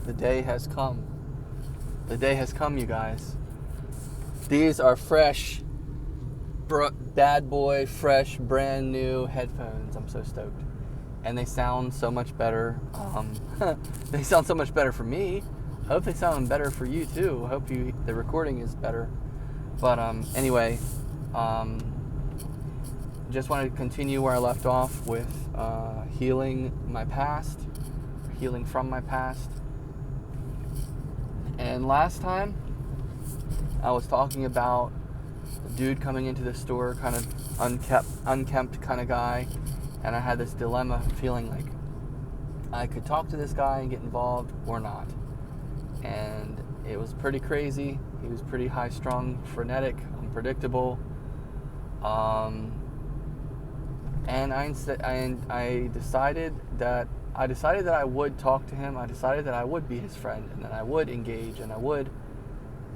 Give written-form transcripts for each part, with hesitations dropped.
The day has come. The day has come, you guys. These are fresh, bad boy, fresh, brand new headphones. I'm so stoked. And they sound so much better. They sound so much better for me. I hope they sound better for you too. I hope the recording is better. But anyway, just wanted to continue where I left off with healing my past, healing from my past. And last time, I was talking about a dude coming into the store, kind of unkempt kind of guy, and I had this dilemma, feeling like I could talk to this guy and get involved or not. And it was pretty crazy. He was pretty high-strung, frenetic, unpredictable. And I decided that I would talk to him. I decided that I would be his friend, and that I would engage, and I would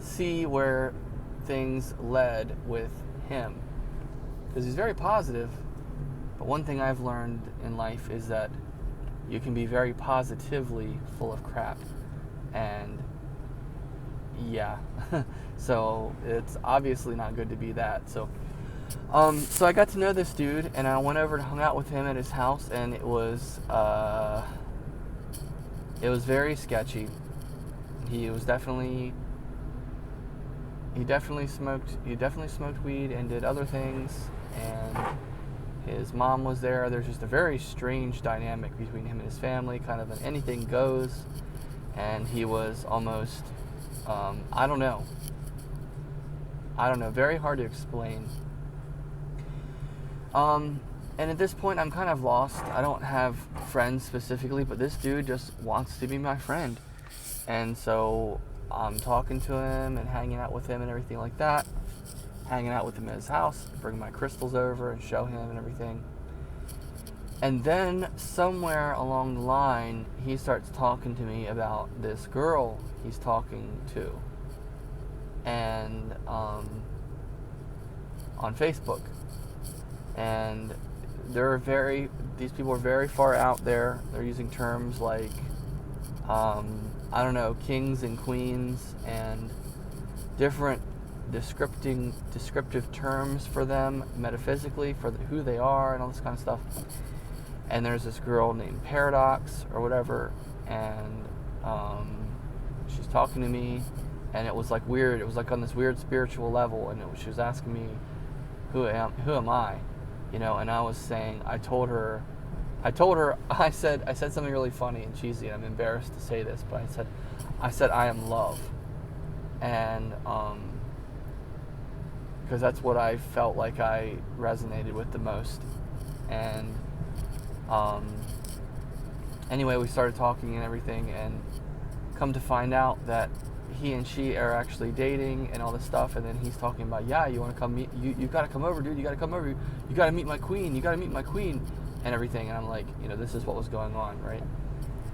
see where things led with him. Because he's very positive, but one thing I've learned in life is that you can be very positively full of crap. And yeah, so it's obviously not good to be that. So I got to know this dude, and I went over and hung out with him at his house, and it was very sketchy. He definitely smoked weed and did other things, and his mom was there. There's just a very strange dynamic between him and his family, kind of an anything goes, and he was almost I don't know, very hard to explain. And at this point, I'm kind of lost. I don't have friends specifically, but this dude just wants to be my friend. And so I'm talking to him and hanging out with him and everything like that. Hanging out with him at his house, bring my crystals over and show him and everything. And then somewhere along the line, he starts talking to me about this girl he's talking to. And on Facebook. And these people are very far out there. They're using terms like, kings and queens, and different descriptive terms for them metaphysically, for who they are and all this kind of stuff. And there's this girl named Paradox or whatever, and she's talking to me, and it was like weird. It was like on this weird spiritual level, and she was asking me, who am I? And I was saying, I said something really funny and cheesy, and I'm embarrassed to say this, but I said I am love. And because that's what I felt like I resonated with the most. And anyway, we started talking and everything, and come to find out that he and she are actually dating and all this stuff. And then he's talking about, you want to come meet, you got to come over, dude, you got to come over, you got to meet my queen, and everything. And I'm like, this is what was going on, right?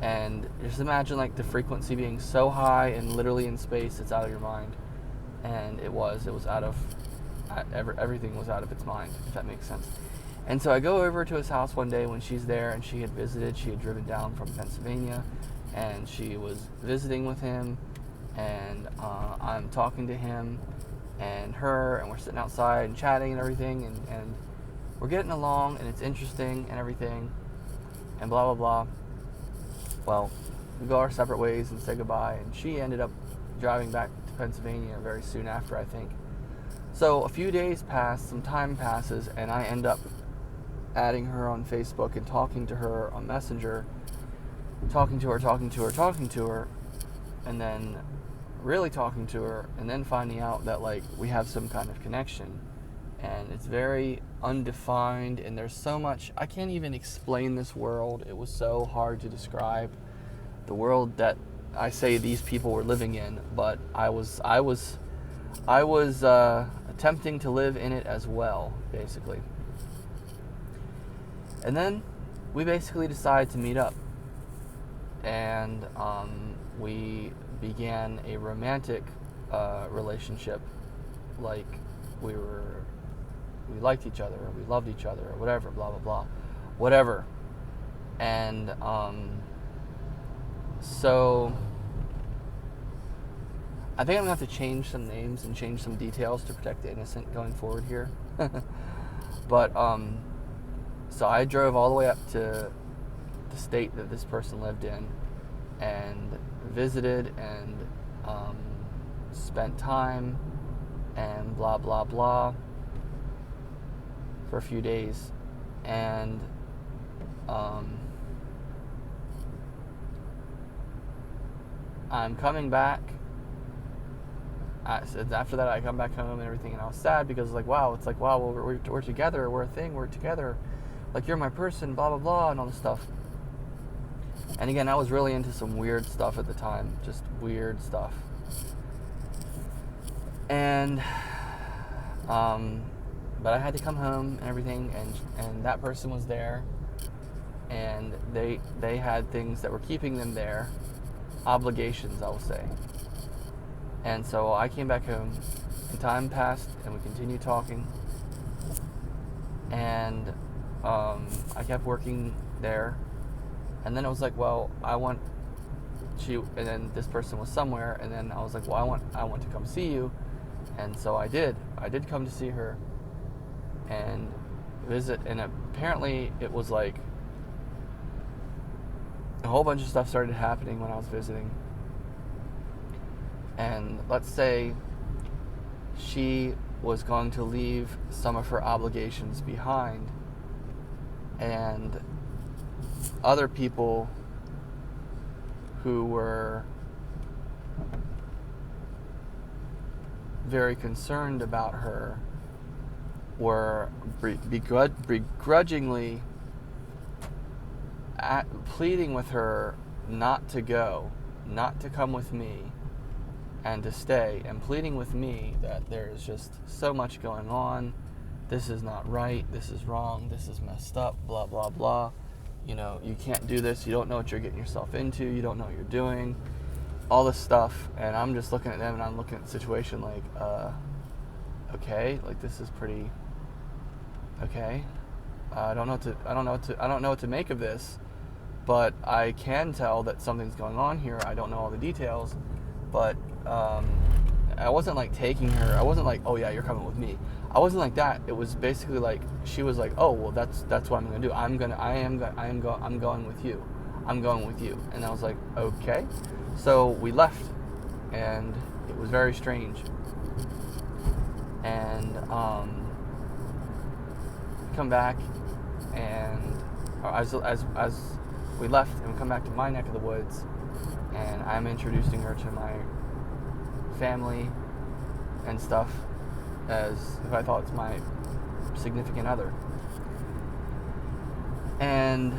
And just imagine like the frequency being so high and literally in space, it's out of your mind. And it was out of, everything was out of its mind, if that makes sense. And so I go over to his house one day when she's there, and she had driven down from Pennsylvania, and she was visiting with him. And I'm talking to him and her, and we're sitting outside and chatting and everything, and we're getting along, and it's interesting and everything, and blah, blah, blah. Well, we go our separate ways and say goodbye, and she ended up driving back to Pennsylvania very soon after, I think. So a few days pass, some time passes, and I end up adding her on Facebook and talking to her on Messenger, talking to her, and then really talking to her, and then finding out that like we have some kind of connection, and it's very undefined, and there's so much, I can't even explain this world. It was so hard to describe the world that I say these people were living in, but I was attempting to live in it as well, basically. And then we basically decided to meet up, and we began a romantic relationship, like we liked each other, or we loved each other, or whatever, blah, blah, blah, whatever. And so I think I'm going to have to change some names and change some details to protect the innocent going forward here. But, so I drove all the way up to the state that this person lived in and visited and spent time and blah, blah, blah for a few days. And I'm coming back. After that, I come back home and everything, and I was sad because wow, well, we're together, we're a thing, we're together, like, you're my person, blah, blah, blah, and all this stuff. And again, I was really into some weird stuff at the time, just weird stuff. And, but I had to come home and everything, and that person was there, and they had things that were keeping them there, obligations, I will say. And so I came back home, and time passed, and we continued talking, and I kept working there, and then it was like, well, and then this person was somewhere, and then I was like, well, I want to come see you, and so I did come to see her, and visit, and apparently it was like, a whole bunch of stuff started happening when I was visiting. And let's say she was going to leave some of her obligations behind, and other people who were very concerned about her were begrudgingly pleading with her not to go, not to come with me, and to stay, and pleading with me that there's just so much going on, this is not right, this is wrong, this is messed up, blah, blah, blah, you can't do this, you don't know what you're getting yourself into, you don't know what you're doing, all this stuff. And I'm just looking at them, and I'm looking at the situation like, okay, like, this is pretty, okay, I don't know what to make of this, but I can tell that something's going on here. I don't know all the details, but I wasn't like taking her. I wasn't like, oh yeah, you're coming with me. I wasn't like that. It was basically like, she was like, oh well, that's what I'm gonna do. I'm going with you. I'm going with you. And I was like, okay. So we left, and it was very strange. And come back, and as we left, and we come back to my neck of the woods, and I'm introducing her to my family and stuff, as if I thought it's my significant other. And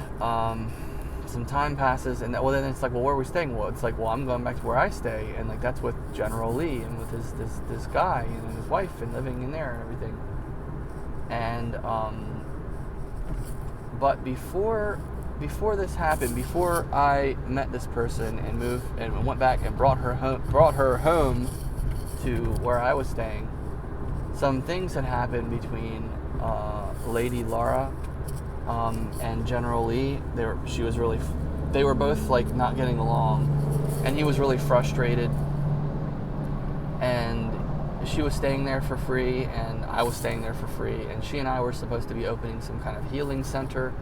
some time passes, and then it's like, well, where are we staying? Well, it's like, well, I'm going back to where I stay, and like, that's with General Lee and with this guy and his wife, and living in there and everything. And but before this happened, before I met this person and moved and went back and brought her home to where I was staying, some things had happened between Lady Laura and General Lee. They were both like not getting along, and he was really frustrated, and she was staying there for free, and I was staying there for free, and she and I were supposed to be opening some kind of healing center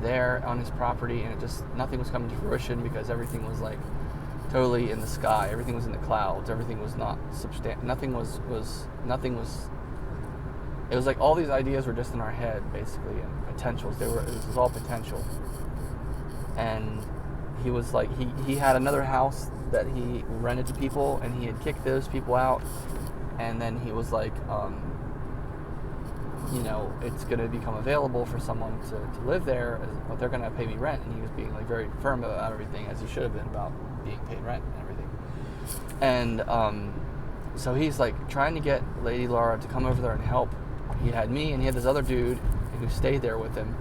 there on his property, and nothing was coming to fruition because everything was like totally in the sky, everything was in the clouds, everything was not nothing was it was like all these ideas were just in our head, basically, and potentials. It was all potential. And he was like, he had another house that he rented to people, and he had kicked those people out, and then he was like, it's going to become available for someone to live there, but they're going to pay me rent. And he was being like very firm about everything, as he should have been, about being paid rent and everything. And so he's like trying to get Lady Laura to come over there and help. He had me, and he had this other dude who stayed there with him,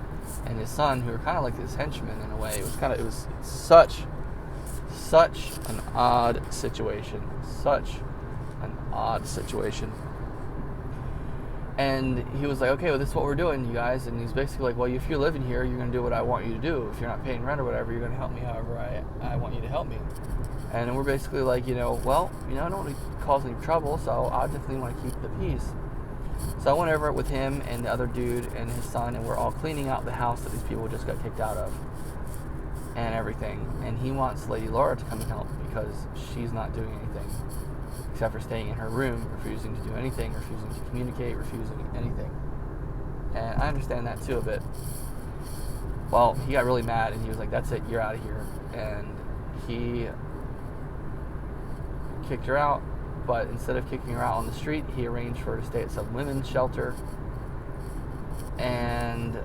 and his son, who were kind of like his henchmen in a way. It was such an odd situation. And he was like, okay, well, this is what we're doing, you guys. And he's basically like, well, if you're living here, you're going to do what I want you to do. If you're not paying rent or whatever, you're going to help me however I want you to help me. And we're basically like, well, I don't want to cause any trouble, so I definitely want to keep the peace. So I went over it with him and the other dude and his son, and we're all cleaning out the house that these people just got kicked out of and everything. And he wants Lady Laura to come and help because she's not doing anything except for staying in her room, refusing to do anything, refusing to communicate, refusing anything. And I understand that too a bit. Well, he got really mad and he was like, that's it, you're out of here. And he kicked her out, but instead of kicking her out on the street, he arranged for her to stay at some women's shelter. And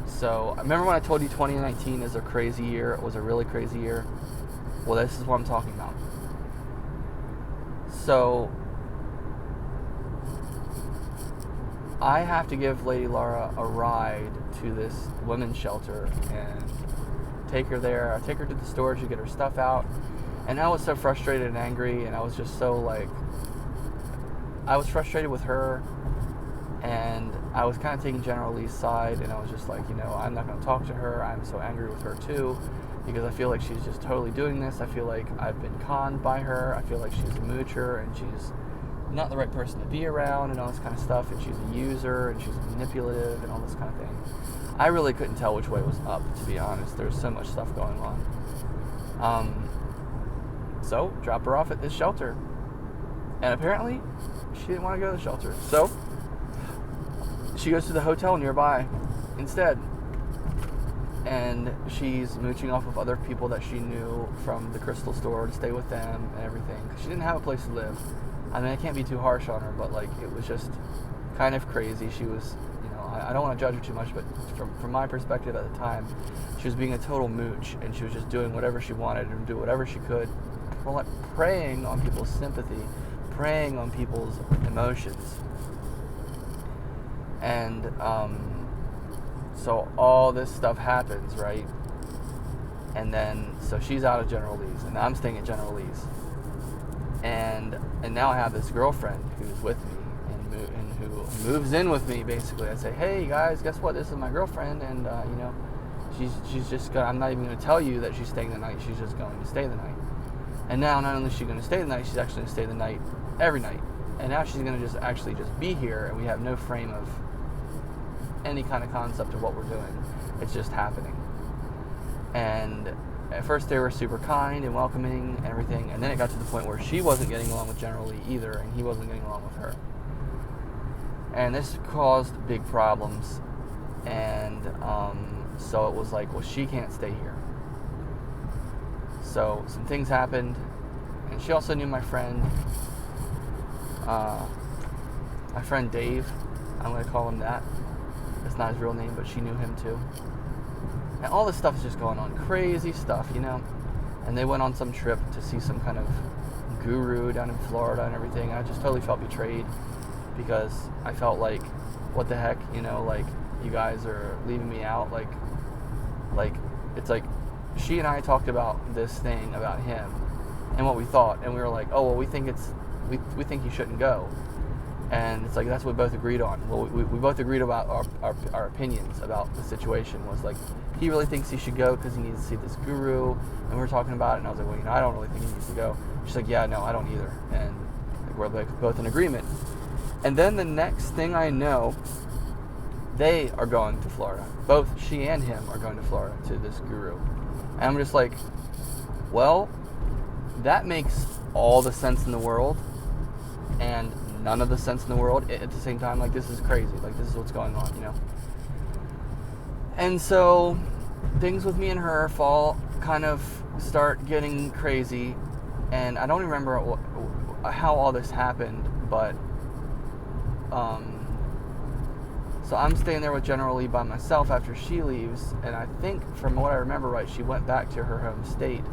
so I remember when I told you 2019 is a crazy year, it was a really crazy year. Well, this is what I'm talking about. So I have to give Lady Laura a ride to this women's shelter and take her there. I take her to the store to get her stuff out. And I was so frustrated and angry, and I was just so I was frustrated with her, and I was kind of taking General Lee's side, and I was just like, I'm not going to talk to her. I'm so angry with her too, because I feel like she's just totally doing this. I feel like I've been conned by her. I feel like she's a moocher, and she's not the right person to be around, and all this kind of stuff, and she's a user, and she's manipulative, and all this kind of thing. I really couldn't tell which way was up, to be honest. There's so much stuff going on. So, drop her off at this shelter. And apparently, she didn't want to go to the shelter. So, she goes to the hotel nearby instead. And she's mooching off of other people that she knew from the crystal store to stay with them and everything. Because she didn't have a place to live. I mean, I can't be too harsh on her, but it was just kind of crazy. She was, I don't want to judge her too much, but from my perspective at the time, she was being a total mooch, and she was just doing whatever she wanted and do whatever she could, preying on people's sympathy, preying on people's emotions. And so all this stuff happens, right? And then, so she's out of General Lee's, and I'm staying at General Lee's. And now I have this girlfriend who's with me and who moves in with me, basically. I say, hey guys, guess what? This is my girlfriend, and she's just gonna, I'm not even going to tell you that she's staying the night. She's just going to stay the night. And now not only is she going to stay the night, she's actually going to stay the night every night. And now she's going to just be here, and we have no frame of any kind of concept of what we're doing. It's just happening. And at first they were super kind and welcoming and everything, and then it got to the point where she wasn't getting along with General Lee either, and he wasn't getting along with her. And this caused big problems. And so it was like, well, she can't stay here. So some things happened, and she also knew my friend Dave. I'm going to call him that. It's not his real name, but she knew him too. And all this stuff is just going on. Crazy stuff, And they went on some trip to see some kind of guru down in Florida and everything. And I just totally felt betrayed, because I felt like, what the heck, you guys are leaving me out. It's like, she and I talked about this thing about him and what we thought, and we were like, oh, well, we think we think he shouldn't go. And it's like, that's what we both agreed on. Well, we both agreed about our opinions about the situation. Was like, he really thinks he should go because he needs to see this guru, and we were talking about it, and I was like, well, I don't really think he needs to go. She's like, yeah, no, I don't either. And we're both in agreement. And then the next thing I know, they are going to Florida. Both she and him are going to Florida to this guru. And I'm just like, well, that makes all the sense in the world and none of the sense in the world at the same time. This is crazy. This is what's going on, And so things with me and her kind of start getting crazy. And I don't remember how all this happened, but so I'm staying there with General Lee by myself after she leaves, and I think, from what I remember right, she went back to her home state.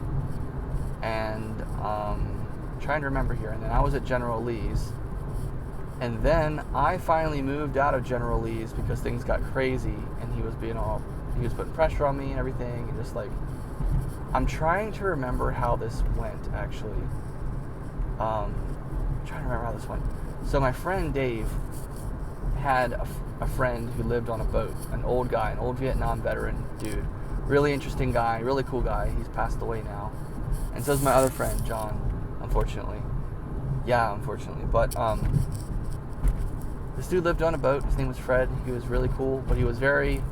And trying to remember here, and then I was at General Lee's, and then I finally moved out of General Lee's because things got crazy, and he was putting pressure on me and everything, and just I'm trying to remember how this went, actually. I'm trying to remember how this went. So my friend Dave had a friend who lived on a boat, an old guy, an old Vietnam veteran dude, Really interesting guy, really cool guy. He's passed away now. And so is my other friend, John, unfortunately. Yeah, unfortunately. But this dude lived on a boat. His name was Fred. He was really cool, but he was very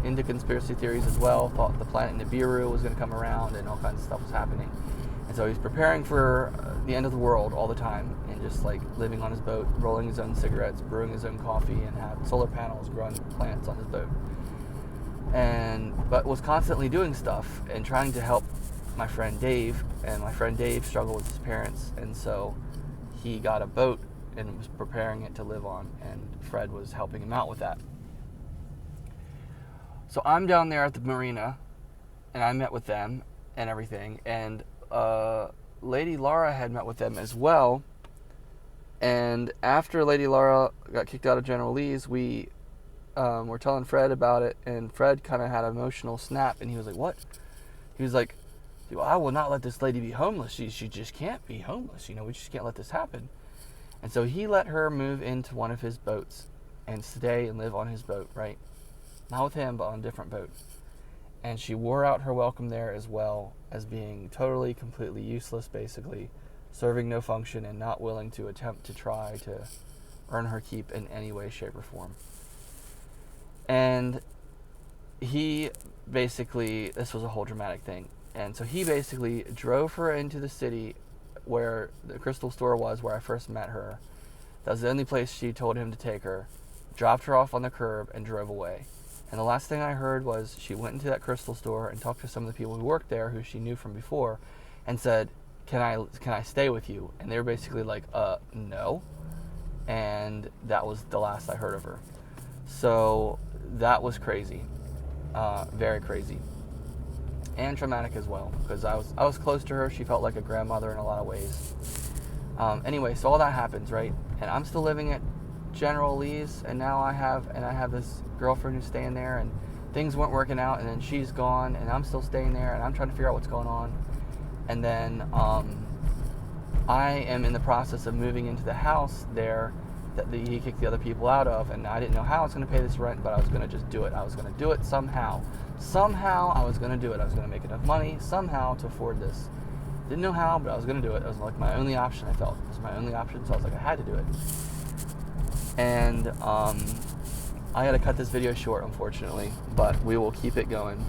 into conspiracy theories as well. Thought the planet Nibiru was going to come around and all kinds of stuff was happening. And so he's preparing for the end of the world all the time, and just like living on his boat, rolling his own cigarettes, brewing his own coffee, and have solar panels growing plants on his boat. But was constantly doing stuff and trying to help my friend Dave, and my friend Dave struggled with his parents, and so he got a boat and was preparing it to live on, and Fred was helping him out with that. So I'm down there at the marina, and I met with them and everything, and Lady Laura had met with them as well. And after Lady Laura got kicked out of General Lee's, we were telling Fred about it, and Fred kind of had an emotional snap, and he was like, "What?" He was like, "I will not let this lady be homeless. She just can't be homeless. We just can't let this happen." And so he let her move into one of his boats and stay and live on his boat, right? Not with him, but on a different boat. And she wore out her welcome there, as well as being totally, completely useless, basically, serving no function and not willing to attempt to try to earn her keep in any way, shape, or form. And he basically, this was a whole dramatic thing, and so he basically drove her into the city where the crystal store was, where I first met her. That was the only place she told him to take her, dropped her off on the curb, and drove away. And the last thing I heard was she went into that crystal store and talked to some of the people who worked there, who she knew from before, and said, can I stay with you? And they were basically like, no. And that was the last I heard of her. So that was crazy, very crazy, and traumatic as well, because I was close to her. She felt like a grandmother in a lot of ways. Anyway, so all that happens, right? And I'm still living at General Lee's, and now I have this girlfriend who's staying there, and things weren't working out, and then she's gone, and I'm still staying there, and I'm trying to figure out what's going on. And then I am in the process of moving into the house there that he kicked the other people out of, and I didn't know how I was going to pay this rent, but I was going to just do it. I was going to do it somehow. Somehow I was going to do it. I was going to make enough money somehow to afford this. Didn't know how, but I was going to do it. It was like my only option. I felt it was my only option, so I was like, I had to do it. And I got to cut this video short, unfortunately, but we will keep it going.